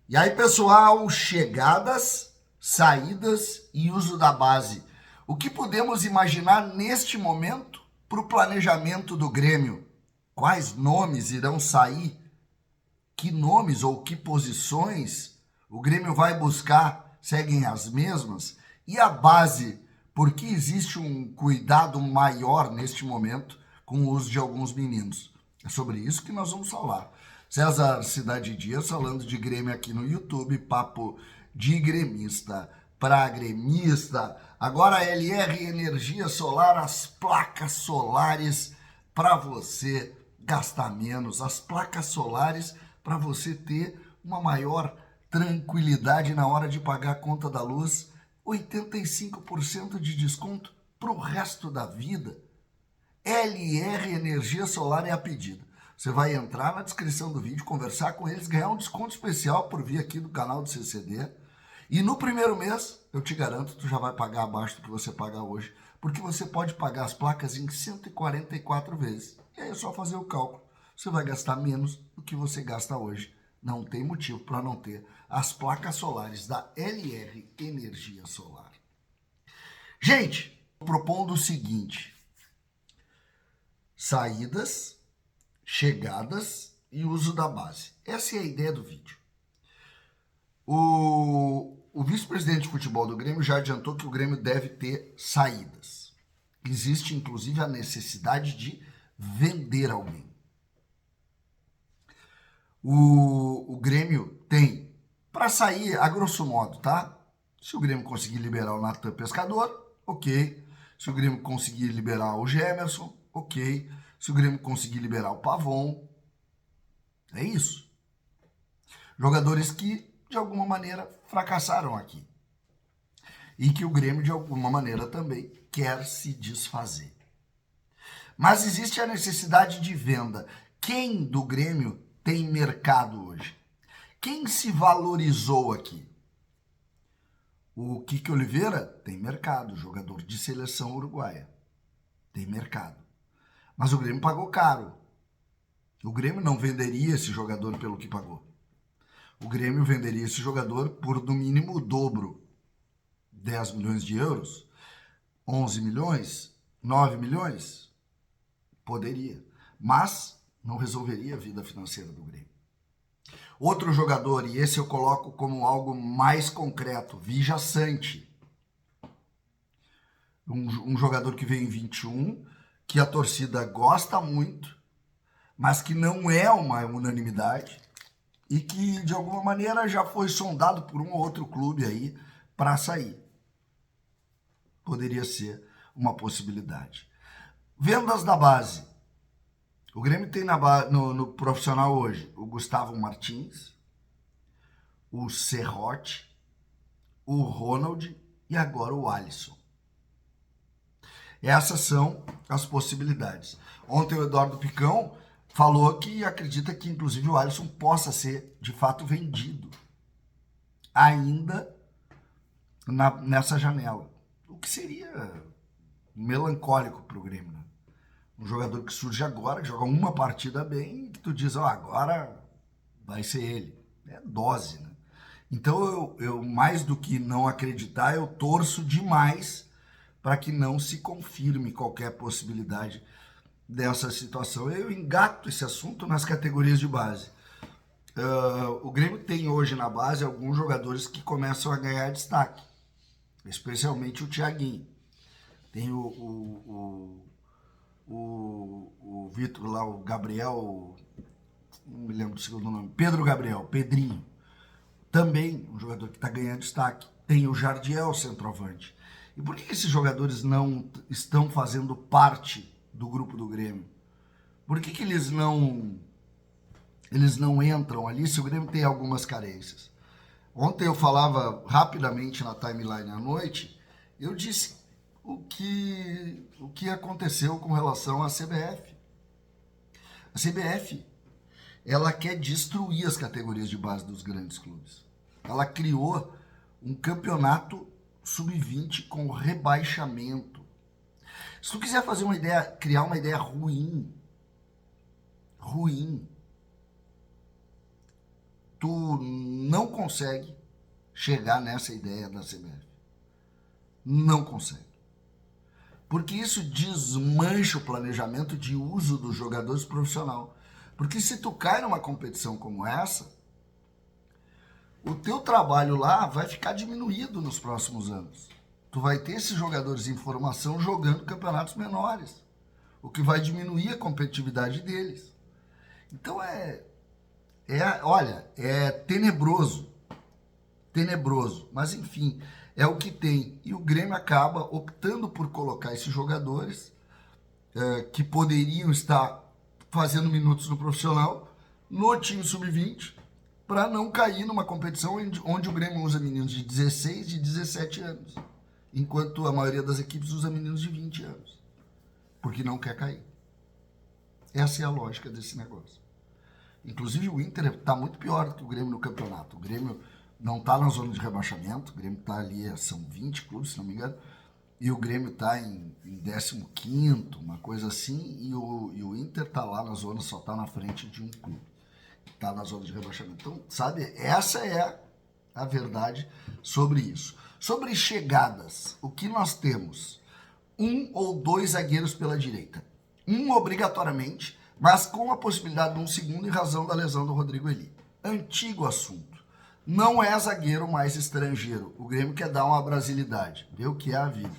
E aí, pessoal, chegadas, saídas e uso da base. O que podemos imaginar neste momento para o planejamento do Grêmio? Quais nomes irão sair? Que nomes ou que posições o Grêmio vai buscar seguem as mesmas? E a base, por que existe um cuidado maior neste momento com o uso de alguns meninos? É sobre isso que nós vamos falar. César Cidade Dias falando de Grêmio aqui no YouTube, papo de gremista para gremista. Agora LR Energia Solar, as placas solares para você gastar menos, as placas solares para você ter uma maior tranquilidade na hora de pagar a conta da luz, 85% de desconto para o resto da vida. LR Energia Solar é a pedida. Você vai entrar na descrição do vídeo, conversar com eles, ganhar um desconto especial por vir aqui do canal do CCD. E no primeiro mês, eu te garanto, tu já vai pagar abaixo do que você paga hoje, porque você pode pagar as placas em 144 vezes. E aí é só fazer o cálculo. Você vai gastar menos do que você gasta hoje. Não tem motivo para não ter as placas solares da LR Energia Solar. Gente, propondo o seguinte: saídas, chegadas e uso da base. Essa é a ideia do vídeo. O vice-presidente de futebol do Grêmio já adiantou que o Grêmio deve ter saídas. Existe, inclusive, a necessidade de vender alguém. O Grêmio tem, para sair, a grosso modo, tá? Se o Grêmio conseguir liberar o Natan Pescador, ok. Se o Grêmio conseguir liberar o Gemerson, ok. Se o Grêmio conseguir liberar o Pavon, é isso. Jogadores que, de alguma maneira, fracassaram aqui. E que o Grêmio, de alguma maneira, também quer se desfazer. Mas existe a necessidade de venda. Quem do Grêmio tem mercado hoje? Quem se valorizou aqui? O Kiki Oliveira tem mercado, jogador de seleção uruguaia. Tem mercado. Mas o Grêmio pagou caro. O Grêmio não venderia esse jogador pelo que pagou. O Grêmio venderia esse jogador por, no mínimo, o dobro. 10 milhões de euros? 11 milhões? 9 milhões? Poderia. Mas não resolveria a vida financeira do Grêmio. Outro jogador, e esse eu coloco como algo mais concreto, Vija Sante. Um jogador que veio em 21, que a torcida gosta muito, mas que não é uma unanimidade e que, de alguma maneira, já foi sondado por um ou outro clube aí para sair. Poderia ser uma possibilidade. Vendas da base. O Grêmio tem no profissional hoje o Gustavo Martins, o Serrote, o Ronald e agora o Alisson. Essas são as possibilidades. Ontem o Eduardo Picão falou que acredita que, inclusive, o Alisson possa ser, de fato, vendido ainda nessa janela. O que seria melancólico para o Grêmio, né? Um jogador que surge agora, que joga uma partida bem, e que tu diz, agora vai ser ele. É dose, né? Então, eu mais do que não acreditar, eu torço demais para que não se confirme qualquer possibilidade dessa situação. Eu engato esse assunto nas categorias de base. O Grêmio tem hoje na base alguns jogadores que começam a ganhar destaque, especialmente o Thiaguinho. Tem o Vitor lá, o Gabriel, não me lembro do segundo nome, Pedro Gabriel, Pedrinho. Também um jogador que está ganhando destaque. Tem o Jardiel, centroavante. E por que esses jogadores não estão fazendo parte do grupo do Grêmio? Por que eles não entram ali se o Grêmio tem algumas carências? Ontem eu falava rapidamente na timeline à noite, eu disse o que aconteceu com relação à CBF. A CBF, ela quer destruir as categorias de base dos grandes clubes. Ela criou um campeonato sub-20 com rebaixamento. Se tu quiser fazer uma ideia, criar uma ideia ruim, tu não consegue chegar nessa ideia da CBF. Não consegue. Porque isso desmancha o planejamento de uso dos jogadores profissional. Porque se tu cai numa competição como essa, o teu trabalho lá vai ficar diminuído nos próximos anos. Tu vai ter esses jogadores em formação jogando campeonatos menores, o que vai diminuir a competitividade deles. Então olha, é tenebroso, mas enfim, é o que tem. E o Grêmio acaba optando por colocar esses jogadores que poderiam estar fazendo minutos no profissional no time sub-20, para não cair numa competição onde o Grêmio usa meninos de 16 e 17 anos, enquanto a maioria das equipes usa meninos de 20 anos, porque não quer cair. Essa é a lógica desse negócio. Inclusive o Inter está muito pior do que o Grêmio no campeonato. O Grêmio não está na zona de rebaixamento, o Grêmio está ali, são 20 clubes, se não me engano, e o Grêmio está em 15º, uma coisa assim, e o Inter está lá na zona, só está na frente de um clube, está na zona de rebaixamento. Então, sabe, essa é a verdade sobre isso. Sobre chegadas, o que nós temos? 1 ou 2 zagueiros pela direita. Um obrigatoriamente, mas com a possibilidade de um segundo em razão da lesão do Rodrigo Eli. Antigo assunto. Não é zagueiro mais estrangeiro. O Grêmio quer dar uma brasilidade, ver o que é a vida.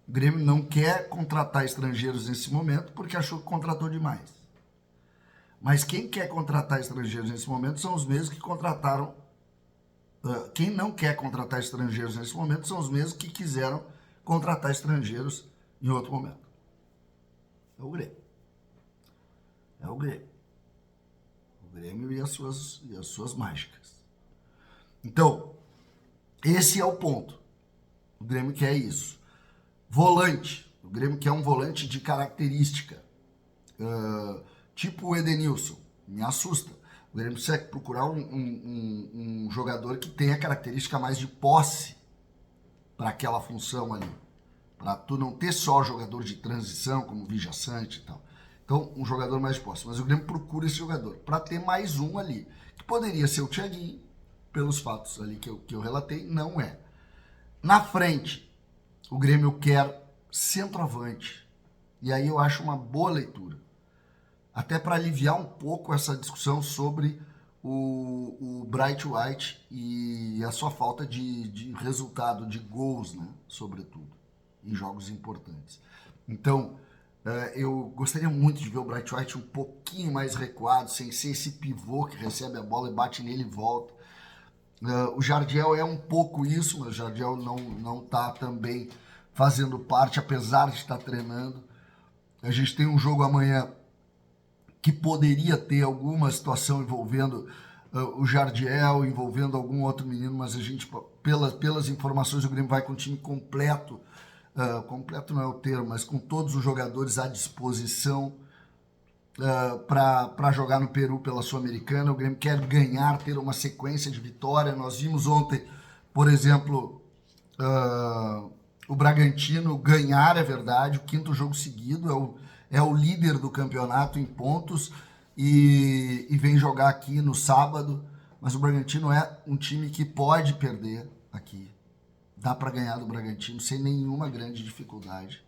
O Grêmio não quer contratar estrangeiros nesse momento porque achou que contratou demais. Mas quem quer contratar estrangeiros nesse momento são os mesmos que contrataram. Quem não quer contratar estrangeiros nesse momento são os mesmos que quiseram contratar estrangeiros em outro momento. É o Grêmio. É o Grêmio. O Grêmio e as suas mágicas. Então, esse é o ponto. O Grêmio quer isso. Volante. O Grêmio quer um volante de característica. Tipo o Edenilson. Me assusta. O Grêmio precisa procurar um jogador que tenha característica mais de posse para aquela função ali. Para tu não ter só jogador de transição, como o Vija Sante e tal. Então, um jogador mais de posse. Mas o Grêmio procura esse jogador para ter mais um ali. Que poderia ser o Thiaguinho, pelos fatos ali que eu relatei, não é. Na frente, o Grêmio quer centroavante. E aí eu acho uma boa leitura. Até para aliviar um pouco essa discussão sobre o Bright White e a sua falta de resultado, de gols, né? Sobretudo, em jogos importantes. Então, eu gostaria muito de ver o Bright White um pouquinho mais recuado, sem ser esse pivô que recebe a bola e bate nele e volta. O Jardiel é um pouco isso, mas o Jardiel não está também fazendo parte, apesar de estar treinando. A gente tem um jogo amanhã que poderia ter alguma situação envolvendo o Jardiel, envolvendo algum outro menino, mas a gente, pelas informações, o Grêmio vai com o time completo, completo não é o termo, mas com todos os jogadores à disposição para jogar no Peru pela Sul-Americana. O Grêmio quer ganhar, ter uma sequência de vitória. Nós vimos ontem, por exemplo, o Bragantino ganhar, é verdade, o 5º jogo seguido, é o líder do campeonato em pontos e vem jogar aqui no sábado, mas o Bragantino é um time que pode perder aqui. Dá para ganhar do Bragantino sem nenhuma grande dificuldade.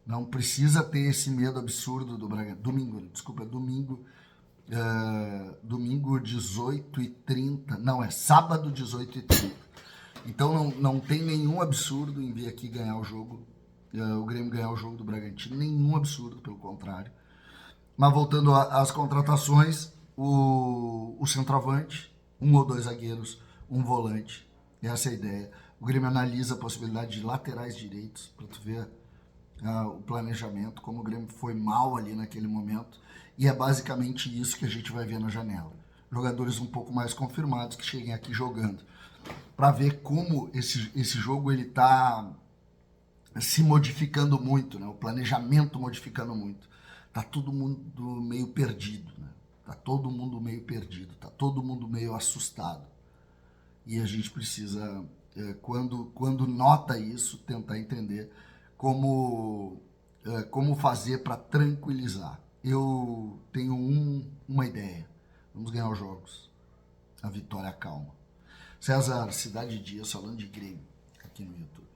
Não precisa ter esse medo absurdo do Bragantino. Domingo 18h30. Não, é sábado 18h30. Então não tem nenhum absurdo em vir aqui ganhar o jogo. O Grêmio ganhar o jogo do Bragantino. Nenhum absurdo, pelo contrário. Mas voltando às contratações, o centroavante, 1 ou 2 zagueiros, um volante. Essa é a ideia. O Grêmio analisa a possibilidade de laterais direitos, para tu ver o planejamento, como o Grêmio foi mal ali naquele momento. E é basicamente isso que a gente vai ver na janela. Jogadores um pouco mais confirmados que cheguem aqui jogando. Para ver como esse jogo ele está se modificando muito, né? O planejamento modificando muito. Tá todo mundo meio perdido, né? Tá todo mundo meio perdido, tá todo mundo meio assustado. E a gente precisa, quando nota isso, tentar entender como fazer para tranquilizar. Eu tenho uma ideia. Vamos ganhar os jogos. a vitória calma. César Cidade Dias falando de Grêmio aqui no YouTube.